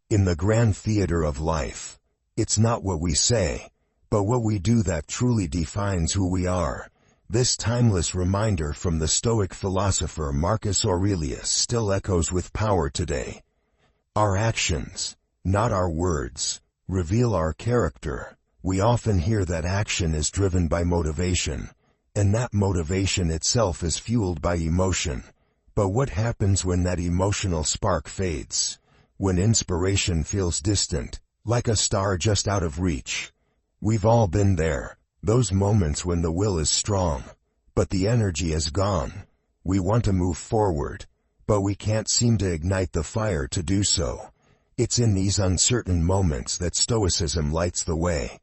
In the grand theater of life, it's not what we say, but what we do that truly defines who we are. This timeless reminder from the Stoic philosopher Marcus Aurelius still echoes with power today. Our actions, not our words, reveal our character. We often hear that action is driven by motivation, and that motivation itself is fueled by emotion. But what happens when that emotional spark fades? When inspiration feels distant, like a star just out of reach? We've all been there, those moments when the will is strong, but the energy is gone. We want to move forward, but we can't seem to ignite the fire to do so. It's in these uncertain moments that Stoicism lights the way.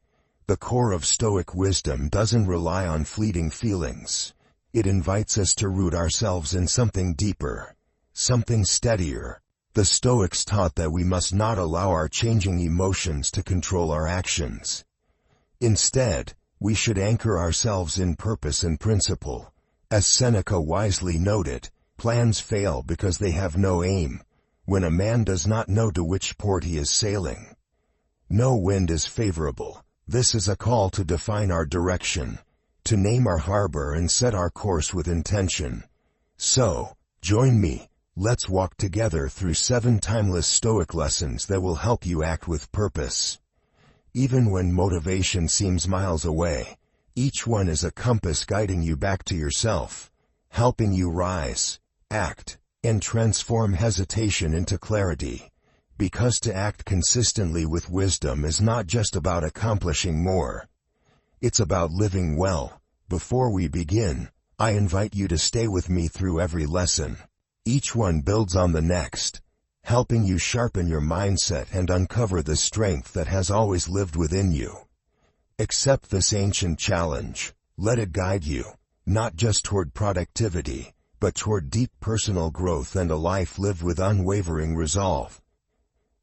The core of Stoic wisdom doesn't rely on fleeting feelings. It invites us to root ourselves in something deeper, something steadier. The Stoics taught that we must not allow our changing emotions to control our actions. Instead, we should anchor ourselves in purpose and principle. As Seneca wisely noted, plans fail because they have no aim. When a man does not know to which port he is sailing, no wind is favorable. This is a call to define our direction, to name our harbor and set our course with intention. So, join me. Let's walk together through 7 timeless Stoic lessons that will help you act with purpose. Even when motivation seems miles away, each one is a compass guiding you back to yourself, helping you rise, act, and transform hesitation into clarity. Because to act consistently with wisdom is not just about accomplishing more. It's about living well. Before we begin, I invite you to stay with me through every lesson. Each one builds on the next, helping you sharpen your mindset and uncover the strength that has always lived within you. Accept this ancient challenge. Let it guide you, not just toward productivity, but toward deep personal growth and a life lived with unwavering resolve.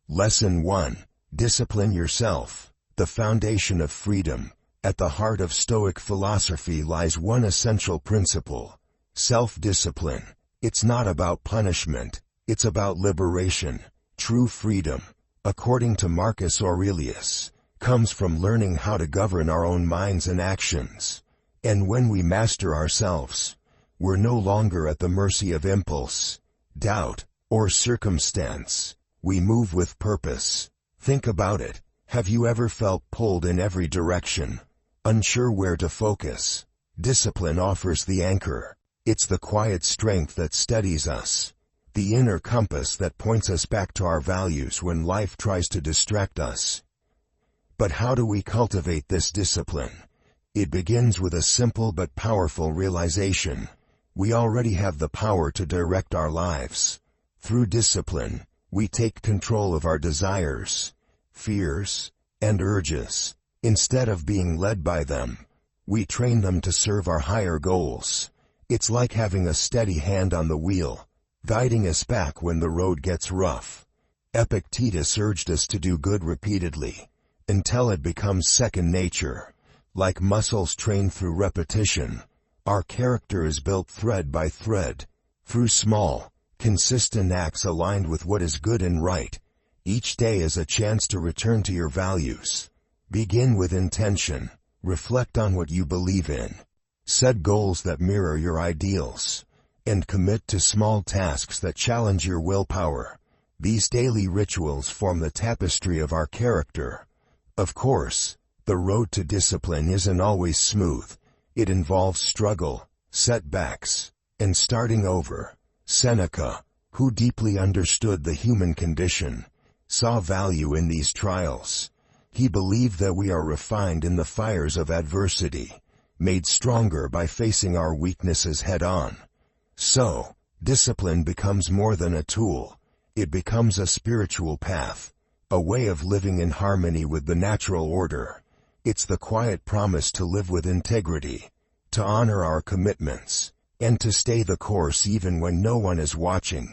Lesson 1. Discipline yourself. The foundation of freedom. At the heart of Stoic philosophy lies one essential principle: self-discipline. It's not about punishment, it's about liberation. True freedom, according to Marcus Aurelius, comes from learning how to govern our own minds and actions. And when we master ourselves, we're no longer at the mercy of impulse, doubt, or circumstance. We move with purpose. Think about it. Have you ever felt pulled in every direction, unsure where to focus? Discipline offers the anchor. It's the quiet strength that steadies us, the inner compass that points us back to our values when life tries to distract us. But how do we cultivate this discipline? It begins with a simple but powerful realization. We already have the power to direct our lives. Through discipline, we take control of our desires, fears, and urges. Instead of being led by them, we train them to serve our higher goals. It's like having a steady hand on the wheel, guiding us back when the road gets rough. Epictetus urged us to do good repeatedly, until it becomes second nature. Like muscles trained through repetition, our character is built thread by thread, through small, consistent acts aligned with what is good and right. Each day is a chance to return to your values. Begin with intention. Reflect on what you believe in. Set goals that mirror your ideals, and commit to small tasks that challenge your willpower. These daily rituals form the tapestry of our character. Of course, the road to discipline isn't always smooth. It involves struggle, setbacks, and starting over. Seneca, who deeply understood the human condition, saw value in these trials. He believed that we are refined in the fires of adversity, made stronger by facing our weaknesses head-on. So, discipline becomes more than a tool. It becomes a spiritual path, a way of living in harmony with the natural order. It's the quiet promise to live with integrity, to honor our commitments, and to stay the course even when no one is watching.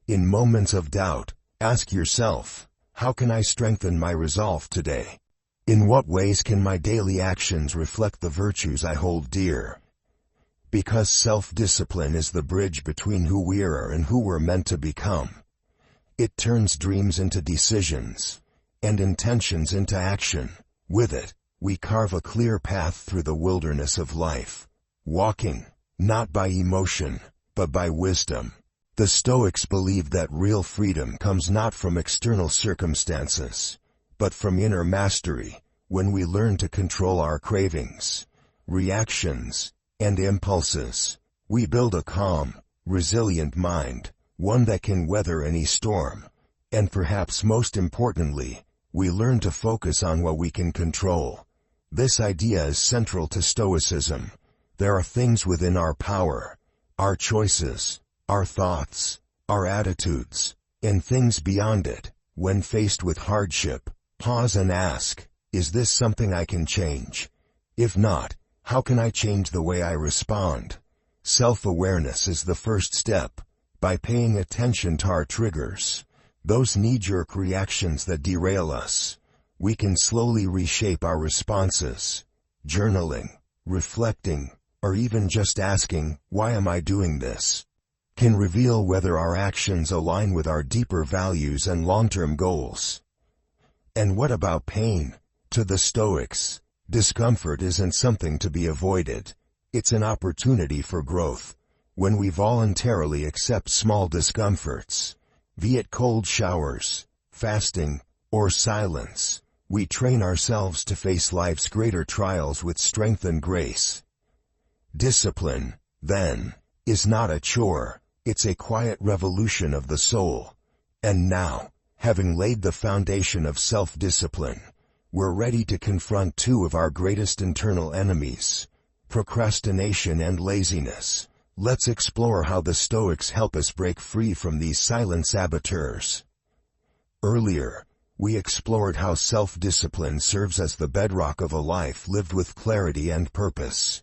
In moments of doubt, ask yourself, how can I strengthen my resolve today? In what ways can my daily actions reflect the virtues I hold dear? Because self-discipline is the bridge between who we are and who we're meant to become. It turns dreams into decisions, and intentions into action. With it, we carve a clear path through the wilderness of life, walking, not by emotion, but by wisdom. The Stoics believed that real freedom comes not from external circumstances, but from inner mastery, when we learn to control our cravings, reactions, and impulses. We build a calm, resilient mind, one that can weather any storm. And perhaps most importantly, we learn to focus on what we can control. This idea is central to Stoicism. There are things within our power, our choices, our thoughts, our attitudes, and things beyond it. When faced with hardship, pause and ask, is this something I can change? If not, how can I change the way I respond? Self-awareness is the first step. By paying attention to our triggers, those knee-jerk reactions that derail us, we can slowly reshape our responses. Journaling, reflecting, or even just asking, why am I doing this, can reveal whether our actions align with our deeper values and long-term goals. And what about pain? To the Stoics, discomfort isn't something to be avoided. It's an opportunity for growth. When we voluntarily accept small discomforts, be it cold showers, fasting, or silence, we train ourselves to face life's greater trials with strength and grace. Discipline, then, is not a chore, it's a quiet revolution of the soul. And now, having laid the foundation of self-discipline, we're ready to confront two of our greatest internal enemies, procrastination and laziness. Let's explore how the Stoics help us break free from these silent saboteurs. Earlier, we explored how self-discipline serves as the bedrock of a life lived with clarity and purpose.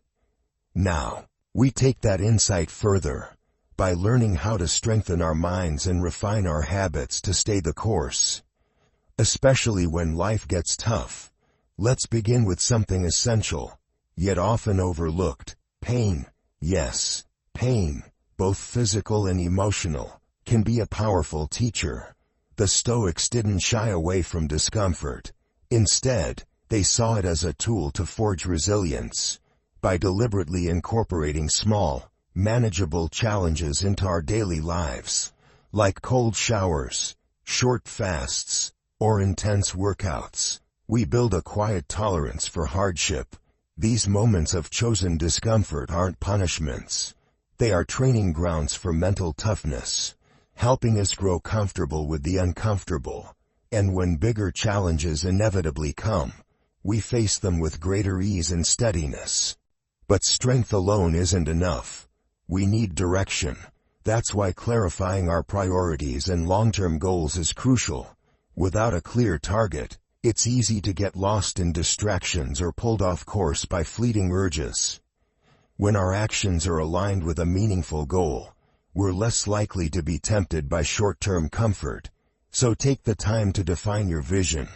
Now, we take that insight further, by learning how to strengthen our minds and refine our habits to stay the course. Especially when life gets tough, let's begin with something essential, yet often overlooked: pain. Yes, pain, both physical and emotional, can be a powerful teacher. The Stoics didn't shy away from discomfort. Instead, they saw it as a tool to forge resilience. By deliberately incorporating small, manageable challenges into our daily lives, like cold showers, short fasts, or intense workouts, we build a quiet tolerance for hardship. These moments of chosen discomfort aren't punishments. They are training grounds for mental toughness, helping us grow comfortable with the uncomfortable. And when bigger challenges inevitably come, we face them with greater ease and steadiness. But strength alone isn't enough. We need direction. That's why clarifying our priorities and long-term goals is crucial. Without a clear target, it's easy to get lost in distractions or pulled off course by fleeting urges. When our actions are aligned with a meaningful goal, we're less likely to be tempted by short-term comfort. So take the time to define your vision.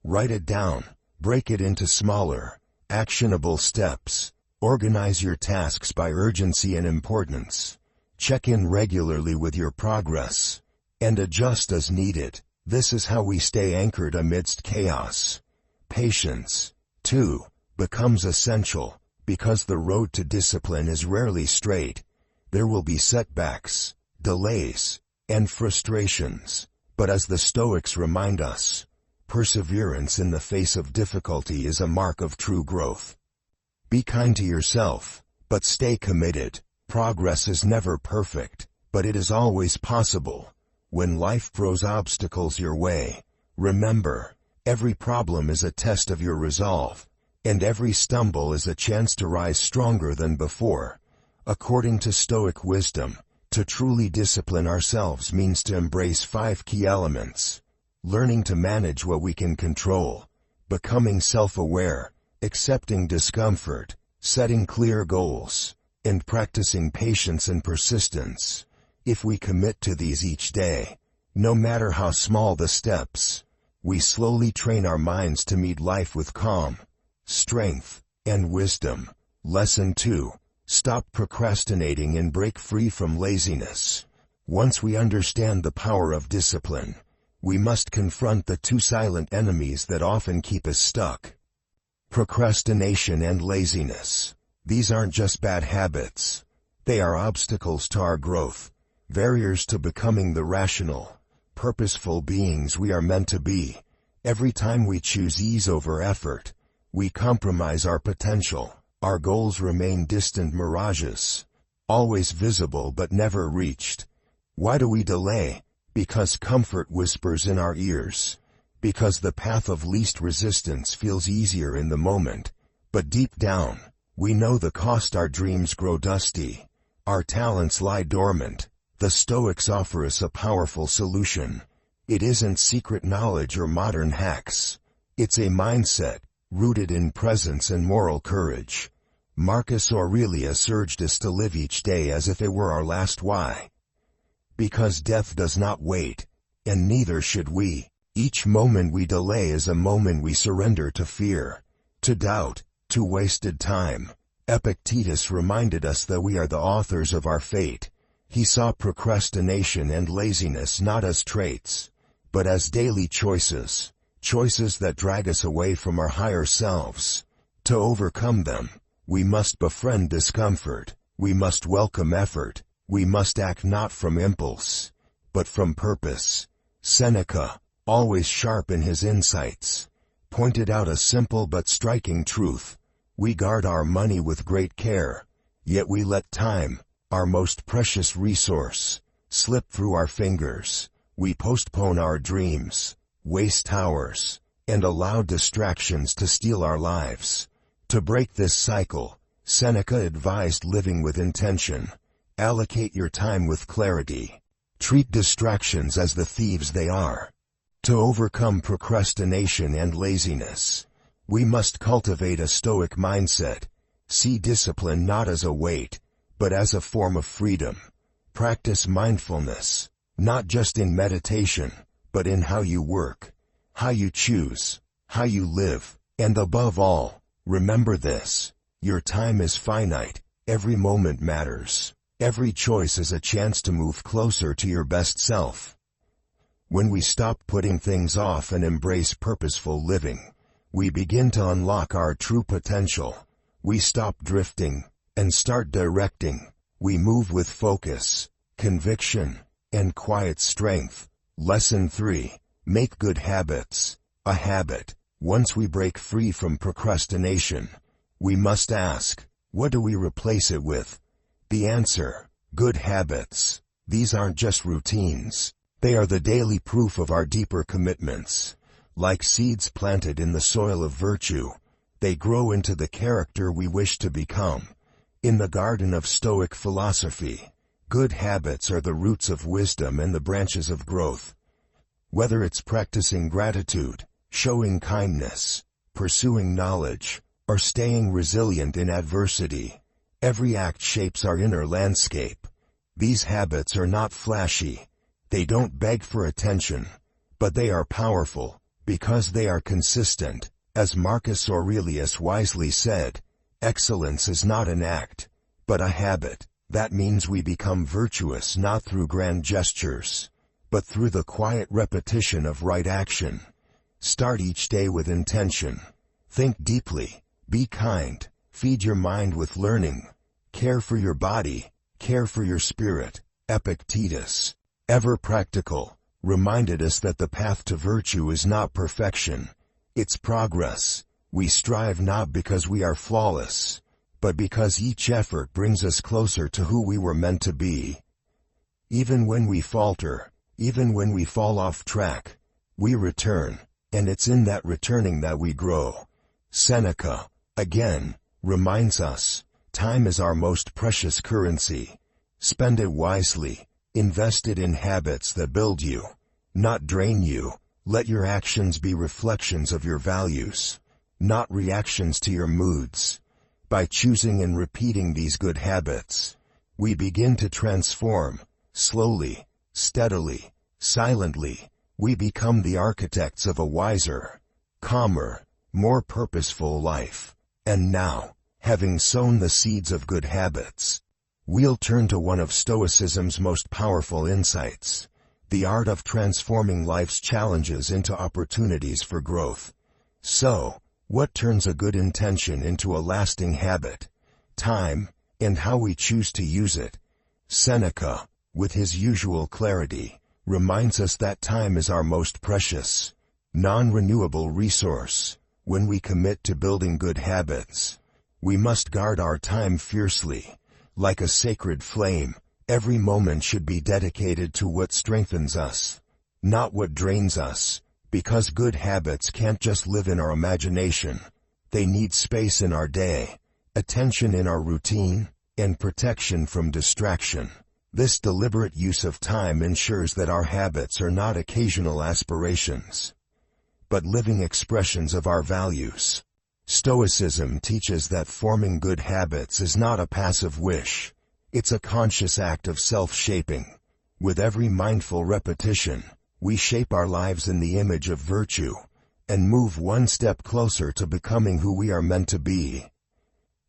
Write it down, break it into smaller, actionable steps. Organize your tasks by urgency and importance. Check in regularly with your progress, and adjust as needed. This is how we stay anchored amidst chaos. Patience, too, becomes essential, because the road to discipline is rarely straight. There will be setbacks, delays, and frustrations. But as the Stoics remind us, perseverance in the face of difficulty is a mark of true growth. Be kind to yourself, but stay committed. Progress is never perfect, but it is always possible. When life throws obstacles your way, remember, every problem is a test of your resolve, and every stumble is a chance to rise stronger than before. According to Stoic wisdom, to truly discipline ourselves means to embrace 5 key elements: learning to manage what we can control, becoming self-aware, accepting discomfort, setting clear goals, and practicing patience and persistence. If we commit to these each day, no matter how small the steps, we slowly train our minds to meet life with calm, strength, and wisdom. Lesson 2. Stop procrastinating and break free from laziness. Once we understand the power of discipline, we must confront the two silent enemies that often keep us stuck. Procrastination and laziness. These aren't just bad habits. They are obstacles to our growth, barriers to becoming the rational, purposeful beings we are meant to be. Every time we choose ease over effort, we compromise our potential. Our goals remain distant mirages, always visible but never reached. Why do we delay? Because comfort whispers in our ears. Because the path of least resistance feels easier in the moment. But deep down, we know the cost. Our dreams grow dusty. Our talents lie dormant. The Stoics offer us a powerful solution. It isn't secret knowledge or modern hacks. It's a mindset, rooted in presence and moral courage. Marcus Aurelius urged us to live each day as if it were our last. Why? Because death does not wait, and neither should we. Each moment we delay is a moment we surrender to fear, to doubt, to wasted time. Epictetus reminded us that we are the authors of our fate. He saw procrastination and laziness not as traits, but as daily choices, choices that drag us away from our higher selves. To overcome them, we must befriend discomfort. We must welcome effort. We must act not from impulse, but from purpose. Seneca, always sharp in his insights, pointed out a simple but striking truth. We guard our money with great care, yet we let time, our most precious resource, slip through our fingers. We postpone our dreams, waste hours, and allow distractions to steal our lives. To break this cycle, Seneca advised living with intention. Allocate your time with clarity. Treat distractions as the thieves they are. To overcome procrastination and laziness, we must cultivate a Stoic mindset. See discipline not as a weight, but as a form of freedom. Practice mindfulness, not just in meditation, but in how you work, how you choose, how you live, and above all, remember this: your time is finite, every moment matters. Every choice is a chance to move closer to your best self. When we stop putting things off and embrace purposeful living, we begin to unlock our true potential. We stop drifting and start directing. We move with focus, conviction, and quiet strength. Lesson 3. Make good habits a habit. Once we break free from procrastination, we must ask, what do we replace it with? The answer: good habits. These aren't just routines. They are the daily proof of our deeper commitments. Like seeds planted in the soil of virtue, they grow into the character we wish to become. In the garden of Stoic philosophy, good habits are the roots of wisdom and the branches of growth. Whether it's practicing gratitude, showing kindness, pursuing knowledge, or staying resilient in adversity, every act shapes our inner landscape. These habits are not flashy. They don't beg for attention, but they are powerful, because they are consistent. As Marcus Aurelius wisely said, excellence is not an act, but a habit. That means we become virtuous not through grand gestures, but through the quiet repetition of right action. Start each day with intention. Think deeply, be kind, feed your mind with learning, care for your body, care for your spirit. Epictetus, ever practical, reminded us that the path to virtue is not perfection, it's progress. We strive not because we are flawless, but because each effort brings us closer to who we were meant to be. Even when we falter, even when we fall off track, we return, and it's in that returning that we grow. Seneca, again, reminds us, time is our most precious currency. Spend it wisely. Invest it in habits that build you, not drain you. Let your actions be reflections of your values, not reactions to your moods. By choosing and repeating these good habits, we begin to transform. Slowly, steadily, silently, we become the architects of a wiser, calmer, more purposeful life. And now, having sown the seeds of good habits, we'll turn to one of Stoicism's most powerful insights, the art of transforming life's challenges into opportunities for growth. So, what turns a good intention into a lasting habit? Time, and how we choose to use it. Seneca, with his usual clarity, reminds us that time is our most precious, non-renewable resource. When we commit to building good habits, we must guard our time fiercely. Like a sacred flame, every moment should be dedicated to what strengthens us, not what drains us, because good habits can't just live in our imagination. They need space in our day, attention in our routine, and protection from distraction. This deliberate use of time ensures that our habits are not occasional aspirations, but living expressions of our values. Stoicism teaches that forming good habits is not a passive wish. It's a conscious act of self-shaping. With every mindful repetition, we shape our lives in the image of virtue, and move one step closer to becoming who we are meant to be.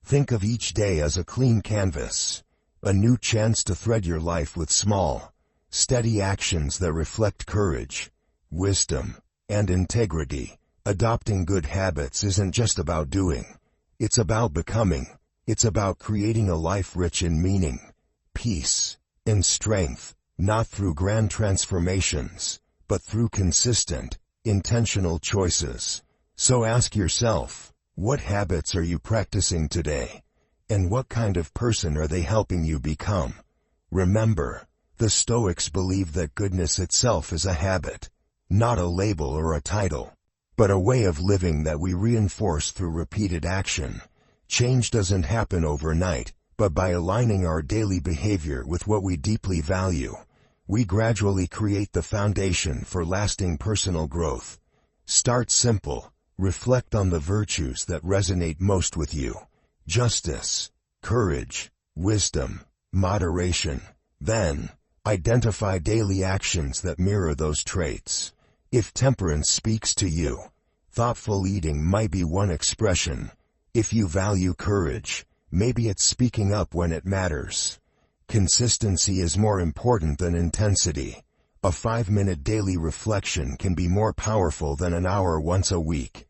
Think of each day as a clean canvas, a new chance to thread your life with small, steady actions that reflect courage, wisdom, and integrity. Adopting good habits isn't just about doing. It's about becoming. It's about creating a life rich in meaning, peace, and strength, not through grand transformations, but through consistent, intentional choices. So ask yourself, what habits are you practicing today? And what kind of person are they helping you become? Remember, the Stoics believe that goodness itself is a habit, not a label or a title, but a way of living that we reinforce through repeated action. Change doesn't happen overnight, but by aligning our daily behavior with what we deeply value, we gradually create the foundation for lasting personal growth. Start simple. Reflect on the virtues that resonate most with you. Justice, courage, wisdom, moderation. Then, identify daily actions that mirror those traits. If temperance speaks to you, thoughtful eating might be one expression. If you value courage, maybe it's speaking up when it matters. Consistency is more important than intensity. A 5-minute daily reflection can be more powerful than an hour once a week.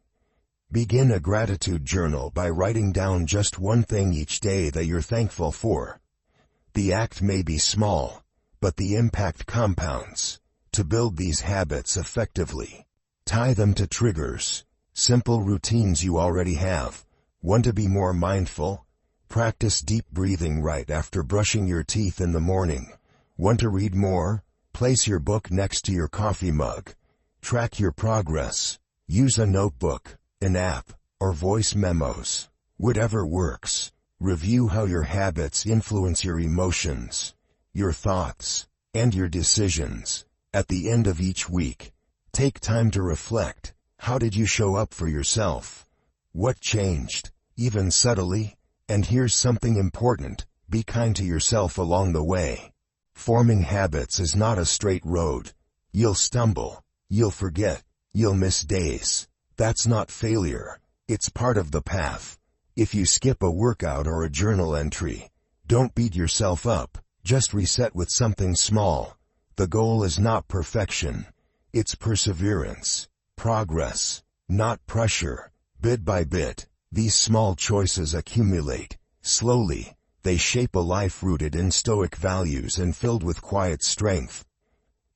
Begin a gratitude journal by writing down just one thing each day that you're thankful for. The act may be small, but the impact compounds. To build these habits effectively, tie them to triggers, simple routines you already have. Want to be more mindful? Practice deep breathing right after brushing your teeth in the morning. Want to read more? Place your book next to your coffee mug. Track your progress. Use a notebook, an app, or voice memos. Whatever works. Review how your habits influence your emotions, your thoughts, and your decisions. At the end of each week, take time to reflect. How did you show up for yourself? What changed, even subtly? And here's something important, be kind to yourself along the way. Forming habits is not a straight road. You'll stumble, you'll forget, you'll miss days. That's not failure, it's part of the path. If you skip a workout or a journal entry, don't beat yourself up, just reset with something small. The goal is not perfection, it's perseverance, progress, not pressure. Bit by bit, these small choices accumulate. Slowly, they shape a life rooted in Stoic values and filled with quiet strength.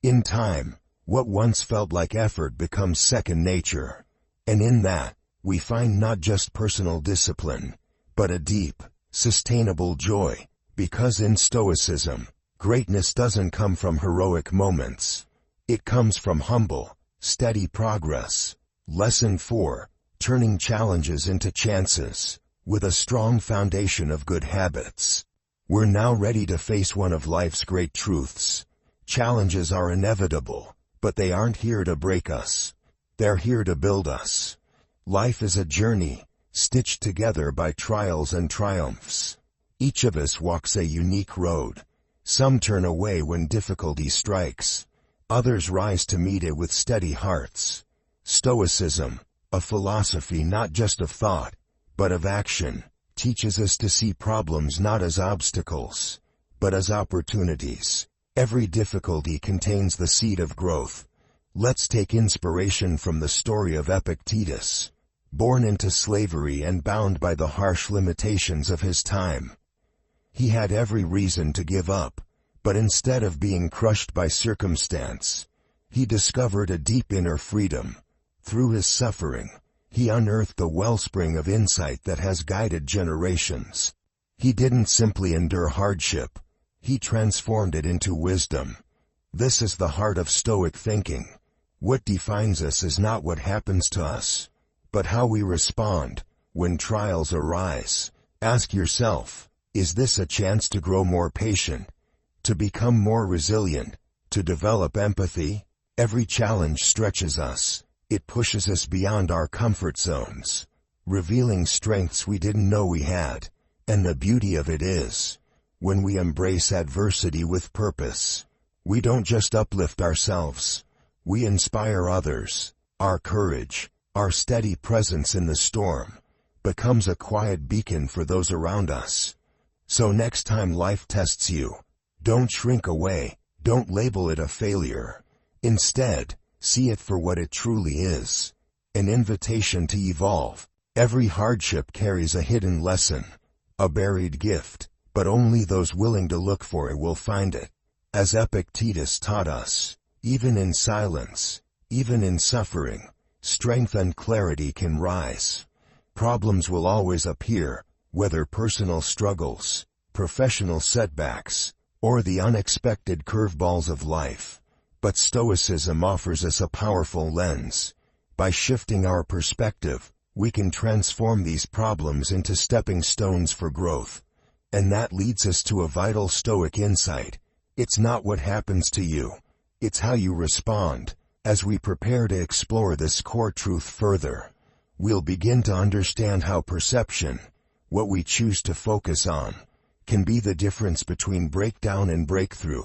In time, what once felt like effort becomes second nature. And in that, we find not just personal discipline, but a deep, sustainable joy. Because in Stoicism, greatness doesn't come from heroic moments. It comes from humble, steady progress. Lesson 4. Turning challenges into chances. With a strong foundation of good habits, we're now ready to face one of life's great truths. Challenges are inevitable, but they aren't here to break us. They're here to build us. Life is a journey, stitched together by trials and triumphs. Each of us walks a unique road. Some turn away when difficulty strikes. Others rise to meet it with steady hearts. Stoicism, a philosophy not just of thought, but of action, teaches us to see problems not as obstacles, but as opportunities. Every difficulty contains the seed of growth. Let's take inspiration from the story of Epictetus. Born into slavery and bound by the harsh limitations of his time, he had every reason to give up, but instead of being crushed by circumstance, he discovered a deep inner freedom. Through his suffering, he unearthed the wellspring of insight that has guided generations. He didn't simply endure hardship, he transformed it into wisdom. This is the heart of Stoic thinking. What defines us is not what happens to us, but how we respond when trials arise. Ask yourself, is this a chance to grow more patient, to become more resilient, to develop empathy? Every challenge stretches us. It pushes us beyond our comfort zones, revealing strengths we didn't know we had. And the beauty of it is, when we embrace adversity with purpose, we don't just uplift ourselves, we inspire others. Our courage, our steady presence in the storm, becomes a quiet beacon for those around us. So next time life tests you, don't shrink away, don't label it a failure. Instead, see it for what it truly is, an invitation to evolve. Every hardship carries a hidden lesson, a buried gift, but only those willing to look for it will find it. As Epictetus taught us, even in silence, even in suffering, strength and clarity can rise. Problems will always appear, whether personal struggles, professional setbacks, or the unexpected curveballs of life. But Stoicism offers us a powerful lens. By shifting our perspective, we can transform these problems into stepping stones for growth. And that leads us to a vital Stoic insight. It's not what happens to you, it's how you respond. As we prepare to explore this core truth further, we'll begin to understand how perception, what we choose to focus on, can be the difference between breakdown and breakthrough.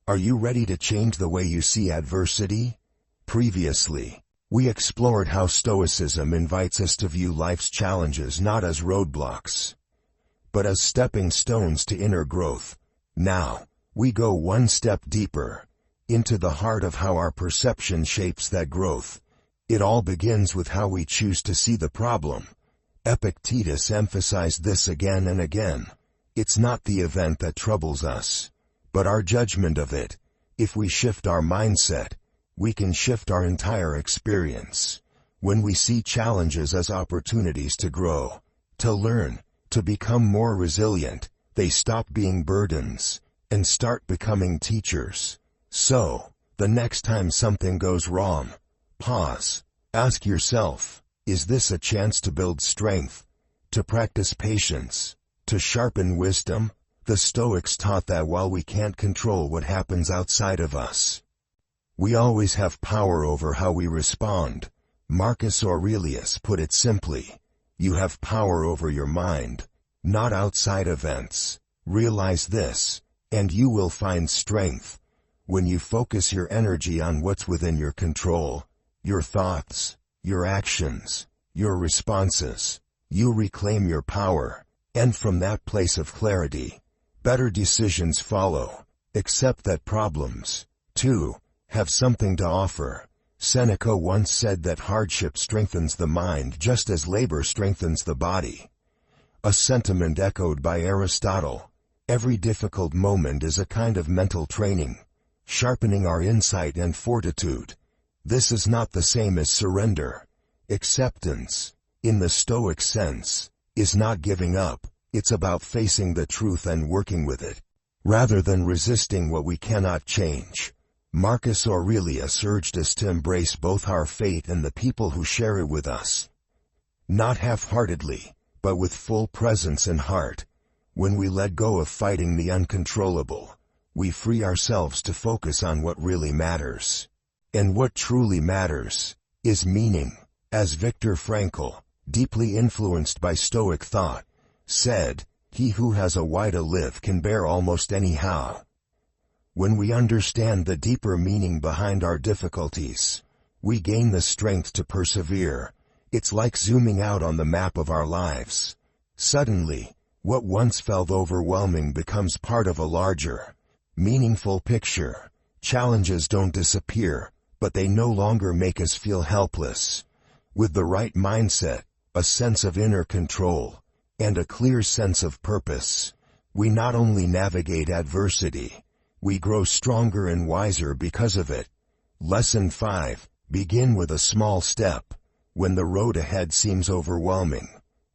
Are you ready to change the way you see adversity? Previously, we explored how Stoicism invites us to view life's challenges not as roadblocks, but as stepping stones to inner growth. Now, we go one step deeper, into the heart of how our perception shapes that growth. It all begins with how we choose to see the problem. Epictetus emphasized this again and again. It's not the event that troubles us, but our judgment of it. If we shift our mindset, we can shift our entire experience. When we see challenges as opportunities to grow, to learn, to become more resilient, they stop being burdens and start becoming teachers. So, the next time something goes wrong, pause. Ask yourself, is this a chance to build strength, to practice patience, to sharpen wisdom? The Stoics taught that while we can't control what happens outside of us, we always have power over how we respond. Marcus Aurelius put it simply, you have power over your mind, not outside events. Realize this, and you will find strength. When you focus your energy on what's within your control, your thoughts, your actions, your responses, you reclaim your power, and from that place of clarity, better decisions follow. Accept that problems, too, have something to offer. Seneca once said that hardship strengthens the mind just as labor strengthens the body. A sentiment echoed by Aristotle. Every difficult moment is a kind of mental training, sharpening our insight and fortitude. This is not the same as surrender. Acceptance, in the Stoic sense, is not giving up. It's about facing the truth and working with it, rather than resisting what we cannot change. Marcus Aurelius urged us to embrace both our fate and the people who share it with us. Not half-heartedly, but with full presence and heart. When we let go of fighting the uncontrollable, we free ourselves to focus on what really matters. And what truly matters is meaning. As Viktor Frankl, deeply influenced by Stoic thought, said, he who has a why to live can bear almost any how. When we understand the deeper meaning behind our difficulties, we gain the strength to persevere. It's like zooming out on the map of our lives. Suddenly, What once felt overwhelming becomes part of a larger, meaningful picture. Challenges don't disappear, but they no longer make us feel helpless. With the right mindset, a sense of inner control, and a clear sense of purpose, we not only navigate adversity, we grow stronger and wiser because of it. Lesson 5. Begin with a small step. When the road ahead seems overwhelming,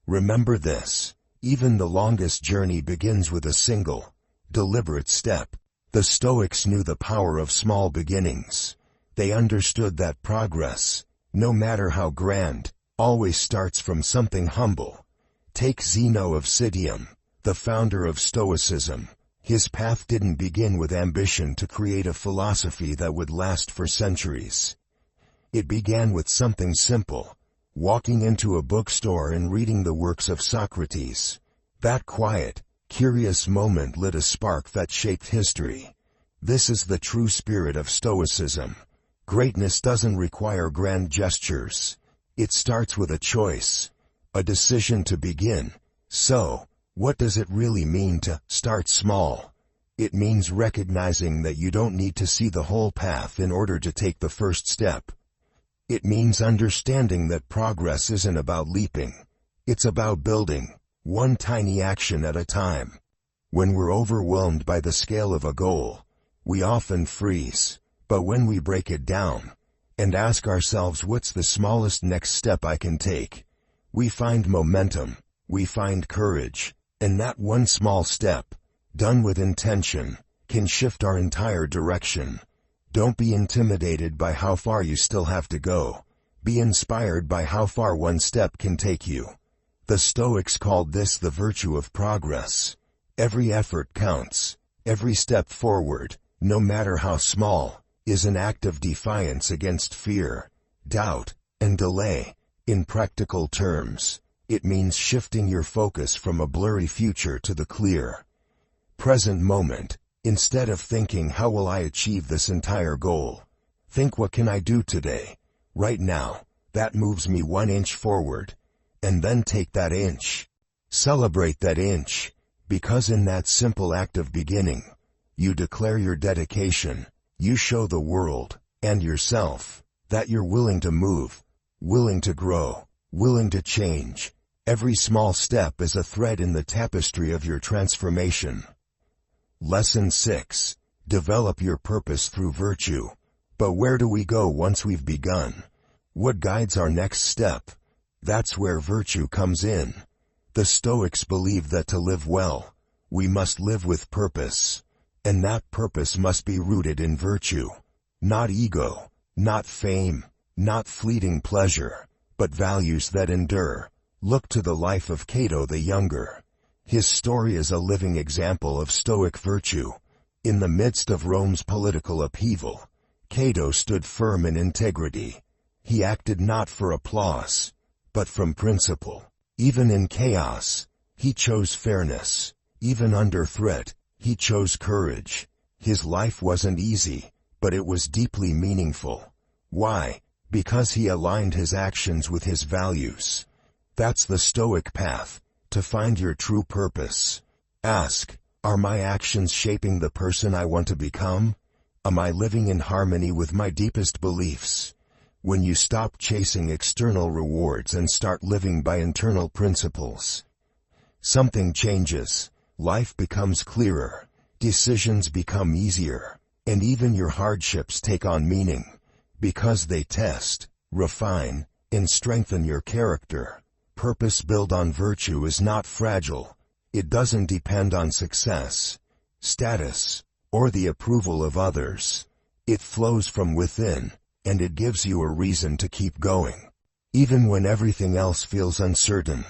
remember this: even the longest journey begins with a single, deliberate step. The Stoics knew the power of small beginnings. They understood that progress, no matter how grand, always starts from something humble. Take Zeno of Citium, the founder of Stoicism. His path didn't begin with ambition to create a philosophy that would last for centuries. It began with something simple: walking into a bookstore and reading the works of Socrates. That quiet, curious moment lit a spark that shaped history. This is the true spirit of Stoicism. Greatness doesn't require grand gestures. It starts with a choice, a decision to begin. So, what does it really mean to start small? It means recognizing that you don't need to see the whole path in order to take the first step. It means understanding that progress isn't about leaping. It's about building, one tiny action at a time. When we're overwhelmed by the scale of a goal, we often freeze. But when we break it down and ask ourselves, what's the smallest next step I can take, we find momentum, we find courage, and that one small step, done with intention, can shift our entire direction. Don't be intimidated by how far you still have to go. Be inspired by how far one step can take you. The Stoics called this the virtue of progress. Every effort counts. Every step forward, no matter how small, is an act of defiance against fear, doubt, and delay. In practical terms, it means shifting your focus from a blurry future to the clear, present moment. Instead of thinking, how will I achieve this entire goal? Think, what can I do today, right now, that moves me 1 inch forward? And then take that inch. Celebrate that inch, because in that simple act of beginning, you declare your dedication. You show the world, and yourself, that you're willing to move, willing to grow, willing to change. Every small step is a thread in the tapestry of your transformation. Lesson 6. Develop your purpose through virtue. But where do we go once we've begun? What guides our next step? That's where virtue comes in. The Stoics believed that to live well, we must live with purpose. And that purpose must be rooted in virtue. Not ego, not fame, not fleeting pleasure, but values that endure. Look to the life of Cato the Younger. His story is a living example of Stoic virtue. In the midst of Rome's political upheaval, Cato stood firm in integrity. He acted not for applause, but from principle. Even in chaos, he chose fairness. Even under threat, he chose courage. His life wasn't easy, but it was deeply meaningful. Why? Because he aligned his actions with his values. That's the Stoic path, to find your true purpose. Ask, are my actions shaping the person I want to become? Am I living in harmony with my deepest beliefs? When you stop chasing external rewards and start living by internal principles, something changes. Life becomes clearer, decisions become easier, and even your hardships take on meaning, because they test, refine, and strengthen your character. Purpose built on virtue is not fragile. It doesn't depend on success, status, or the approval of others. It flows from within, and it gives you a reason to keep going, even when everything else feels uncertain.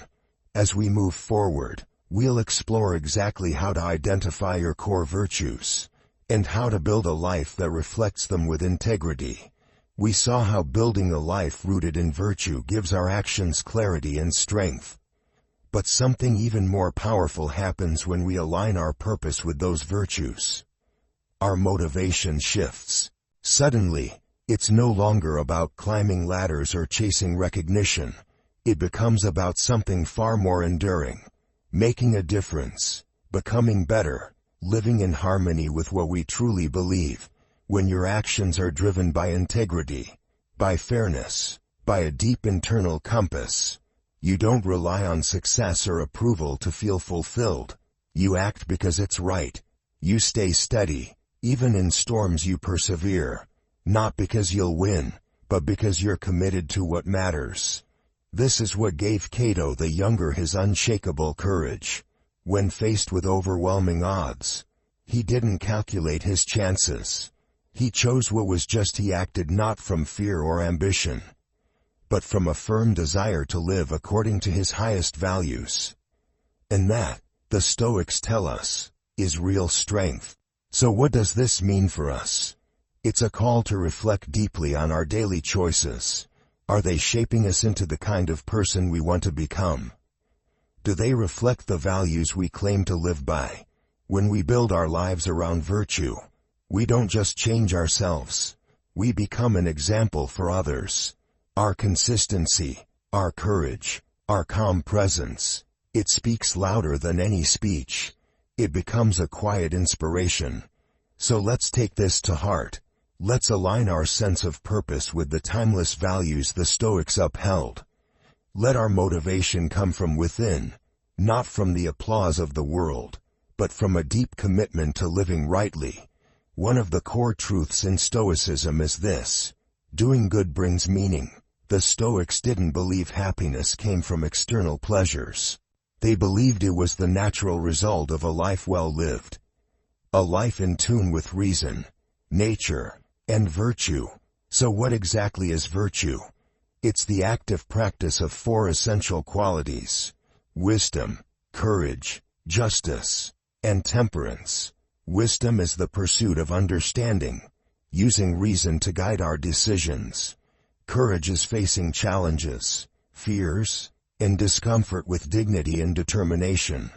As we move forward, we'll explore exactly how to identify your core virtues, and how to build a life that reflects them with integrity. We saw how building a life rooted in virtue gives our actions clarity and strength. But something even more powerful happens when we align our purpose with those virtues. Our motivation shifts. Suddenly, it's no longer about climbing ladders or chasing recognition. It becomes about something far more enduring. making a difference, becoming better, living in harmony with what we truly believe. When your actions are driven by integrity, by fairness, by a deep internal compass, you don't rely on success or approval to feel fulfilled. You act because it's right. You stay steady. Even in storms you persevere. Not because you'll win, but because you're committed to what matters. This is what gave Cato the Younger his unshakable courage. When faced with overwhelming odds, he didn't calculate his chances. He chose what was just. He acted not from fear or ambition, but from a firm desire to live according to his highest values. And that, the Stoics tell us, is real strength. So what does this mean for us? It's a call to reflect deeply on our daily choices. Are they shaping us into the kind of person we want to become? Do they reflect the values we claim to live by? When we build our lives around virtue, we don't just change ourselves. We become an example for others. Our consistency, our courage, our calm presence, it speaks louder than any speech. It becomes a quiet inspiration. So let's take this to heart. Let's align our sense of purpose with the timeless values the Stoics upheld. Let our motivation come from within, not from the applause of the world, but from a deep commitment to living rightly. One of the core truths in Stoicism is this: doing good brings meaning. The Stoics didn't believe happiness came from external pleasures. They believed it was the natural result of a life well lived. A life in tune with reason, nature, and virtue. So what exactly is virtue? It's the active practice of four essential qualities: wisdom, courage, justice, and temperance. Wisdom is the pursuit of understanding, using reason to guide our decisions. Courage is facing challenges, fears, and discomfort with dignity and determination.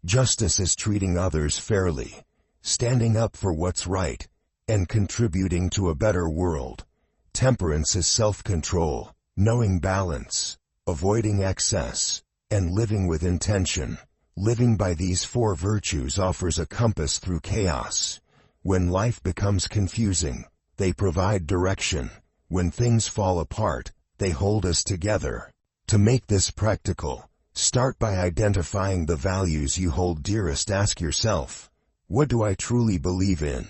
Justice is treating others fairly, standing up for what's right, and contributing to a better world. Temperance is self-control, knowing balance, avoiding excess, and living with intention. Living by these four virtues offers a compass through chaos. When life becomes confusing, they provide direction. When things fall apart, they hold us together. To make this practical, start by identifying the values you hold dearest. Ask yourself, what do I truly believe in?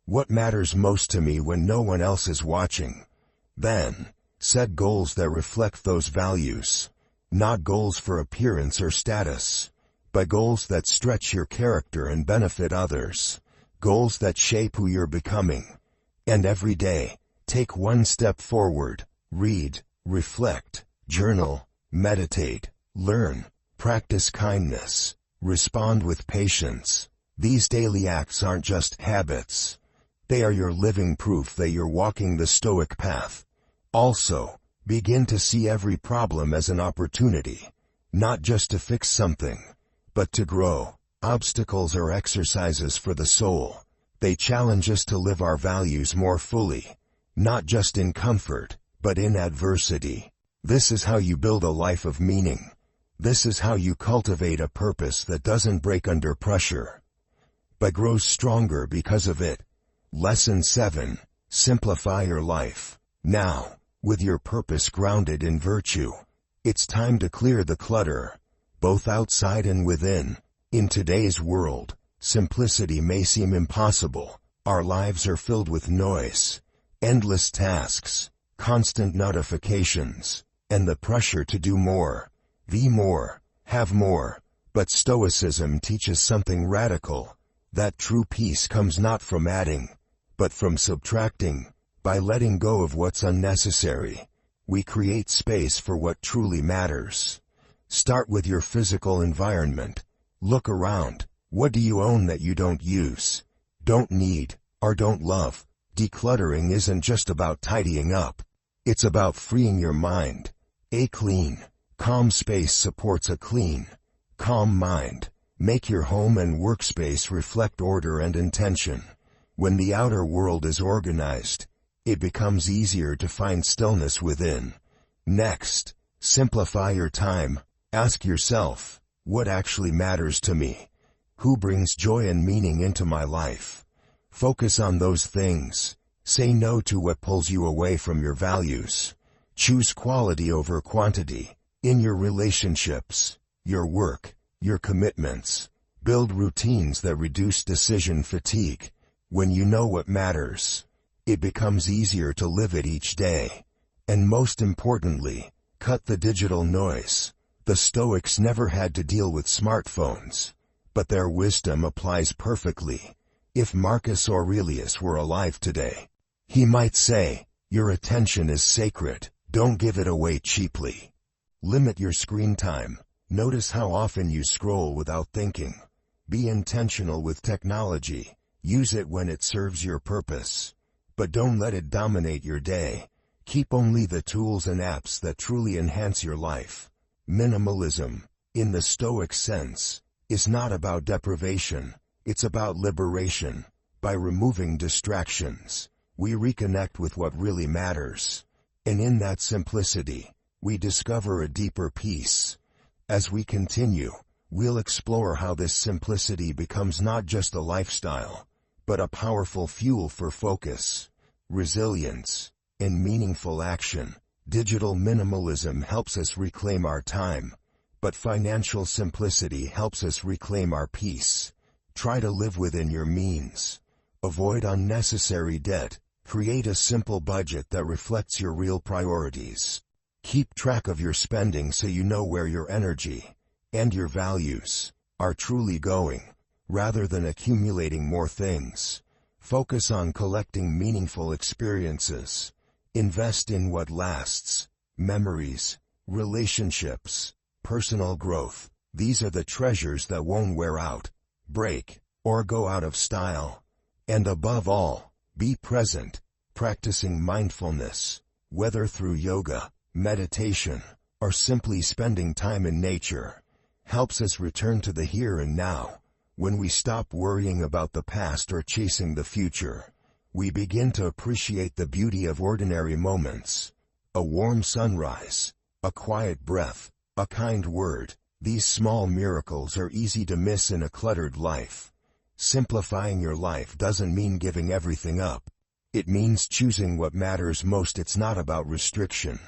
What matters most to me when no one else is watching? Then, set goals that reflect those values. Not goals for appearance or status, but goals that stretch your character and benefit others. Goals that shape who you're becoming. And every day, take one step forward. Read, reflect, journal, meditate, learn, practice kindness, respond with patience. These daily acts aren't just habits. They are your living proof that you're walking the Stoic path. Also, begin to see every problem as an opportunity, not just to fix something, but to grow. Obstacles are exercises for the soul. They challenge us to live our values more fully, not just in comfort, but in adversity. This is how you build a life of meaning. This is how you cultivate a purpose that doesn't break under pressure, but grows stronger because of it. Lesson 7. Simplify your life. Now, with your purpose grounded in virtue, it's time to clear the clutter, both outside and within. In today's world, simplicity may seem impossible. Our lives are filled with noise, endless tasks, constant notifications, and the pressure to do more, be more, have more. But Stoicism teaches something radical, that true peace comes not from adding, but from subtracting. By letting go of what's unnecessary, we create space for what truly matters. Start with your physical environment. Look around. What do you own that you don't use, don't need, or don't love? Decluttering isn't just about tidying up. It's about freeing your mind. A clean, calm space supports a clean, calm mind. Make your home and workspace reflect order and intention. When the outer world is organized, it becomes easier to find stillness within. Next, simplify your time. Ask yourself, What actually matters to me? Who brings joy and meaning into my life? Focus on those things. Say no to what pulls you away from your values. Choose quality over quantity. In your relationships, your work, your commitments. Build routines that reduce decision fatigue. When you know what matters, it becomes easier to live it each day. And most importantly, cut the digital noise. The Stoics never had to deal with smartphones, but their wisdom applies perfectly. If Marcus Aurelius were alive today, he might say, "Your attention is sacred. Don't give it away cheaply." Limit your screen time. Notice how often you scroll without thinking. Be intentional with technology. Use it when it serves your purpose. But don't let it dominate your day. Keep only the tools and apps that truly enhance your life. Minimalism, in the Stoic sense, is not about deprivation. It's about liberation. By removing distractions, we reconnect with what really matters. And in that simplicity, we discover a deeper peace. As we continue, we'll explore how this simplicity becomes not just a lifestyle, but a powerful fuel for focus, resilience, and meaningful action. Digital minimalism helps us reclaim our time, but financial simplicity helps us reclaim our peace. Try to live within your means. Avoid unnecessary debt. Create a simple budget that reflects your real priorities. Keep track of your spending so you know where your energy and your values are truly going, rather than accumulating more things. Focus on collecting meaningful experiences. Invest in what lasts. Memories, relationships, personal growth. These are the treasures that won't wear out, break, or go out of style. And above all, be present. Practicing mindfulness, whether through yoga, meditation, or simply spending time in nature, helps us return to the here and now. When we stop worrying about the past or chasing the future, we begin to appreciate the beauty of ordinary moments. A warm sunrise, a quiet breath, a kind word. These small miracles are easy to miss in a cluttered life. Simplifying your life doesn't mean giving everything up. It means choosing what matters most. It's not about restriction.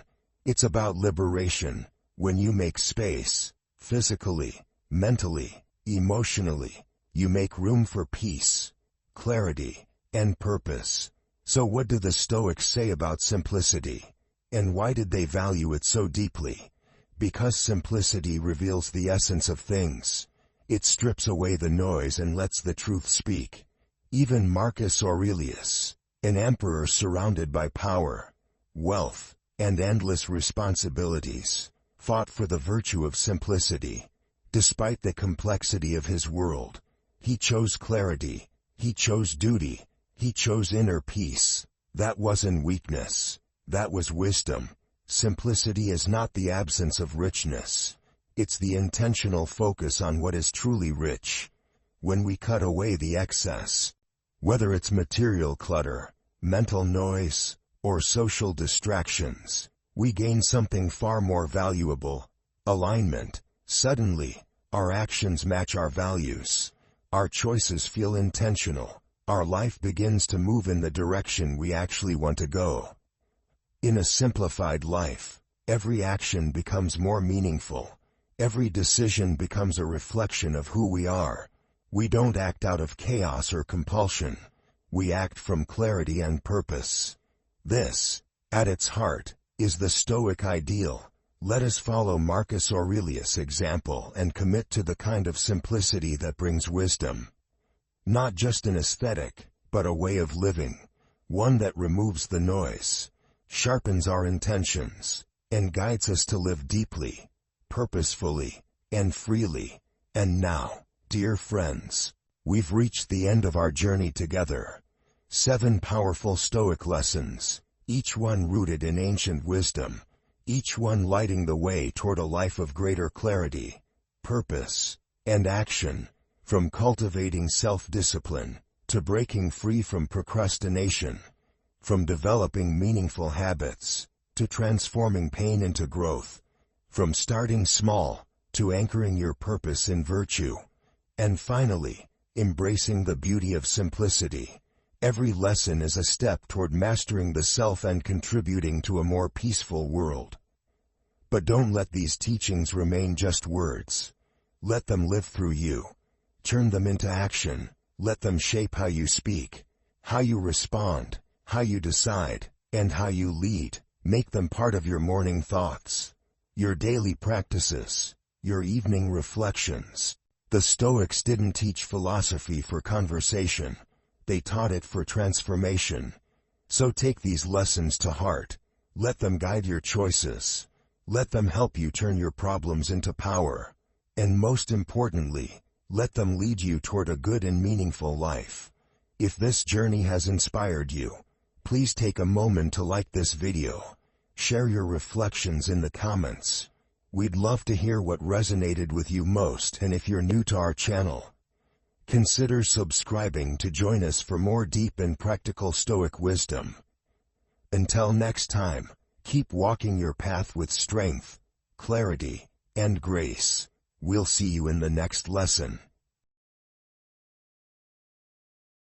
It's about liberation. When you make space, physically, mentally, emotionally, you make room for peace, clarity, and purpose. So what do the Stoics say about simplicity? And why did they value it so deeply? Because simplicity reveals the essence of things. It strips away the noise and lets the truth speak. Even Marcus Aurelius, an emperor surrounded by power, wealth, and endless responsibilities, fought for the virtue of simplicity. Despite the complexity of his world, he chose clarity, he chose duty, he chose inner peace. That wasn't weakness, that was wisdom. Simplicity is not the absence of richness. It's the intentional focus on what is truly rich. When we cut away the excess, whether it's material clutter, mental noise, or social distractions, we gain something far more valuable: alignment. Suddenly, our actions match our values. Our choices feel intentional. Our life begins to move in the direction we actually want to go. In a simplified life, every action becomes more meaningful. Every decision becomes a reflection of who we are. We don't act out of chaos or compulsion. We act from clarity and purpose. This, at its heart, is the Stoic ideal. Let us follow Marcus Aurelius' example and commit to the kind of simplicity that brings wisdom. Not just an aesthetic, but a way of living. One that removes the noise, sharpens our intentions, and guides us to live deeply, purposefully, and freely. And now, dear friends, we've reached the end of our journey together. 7 powerful Stoic lessons, each one rooted in ancient wisdom, each one lighting the way toward a life of greater clarity, purpose, and action. From cultivating self-discipline, to breaking free from procrastination, from developing meaningful habits, to transforming pain into growth, from starting small, to anchoring your purpose in virtue, and finally, embracing the beauty of simplicity. Every lesson is a step toward mastering the self and contributing to a more peaceful world. But don't let these teachings remain just words. Let them live through you. Turn them into action. Let them shape how you speak, how you respond, how you decide, and how you lead. Make them part of your morning thoughts, your daily practices, your evening reflections. The Stoics didn't teach philosophy for conversation. They taught it for transformation. So take these lessons to heart. Let them guide your choices. Let them help you turn your problems into power. And most importantly, let them lead you toward a good and meaningful life. If this journey has inspired you, please take a moment to like this video. Share your reflections in the comments. We'd love to hear what resonated with you most, and if you're new to our channel, consider subscribing to join us for more deep and practical Stoic wisdom. Until next time, keep walking your path with strength, clarity, and grace. We'll see you in the next lesson.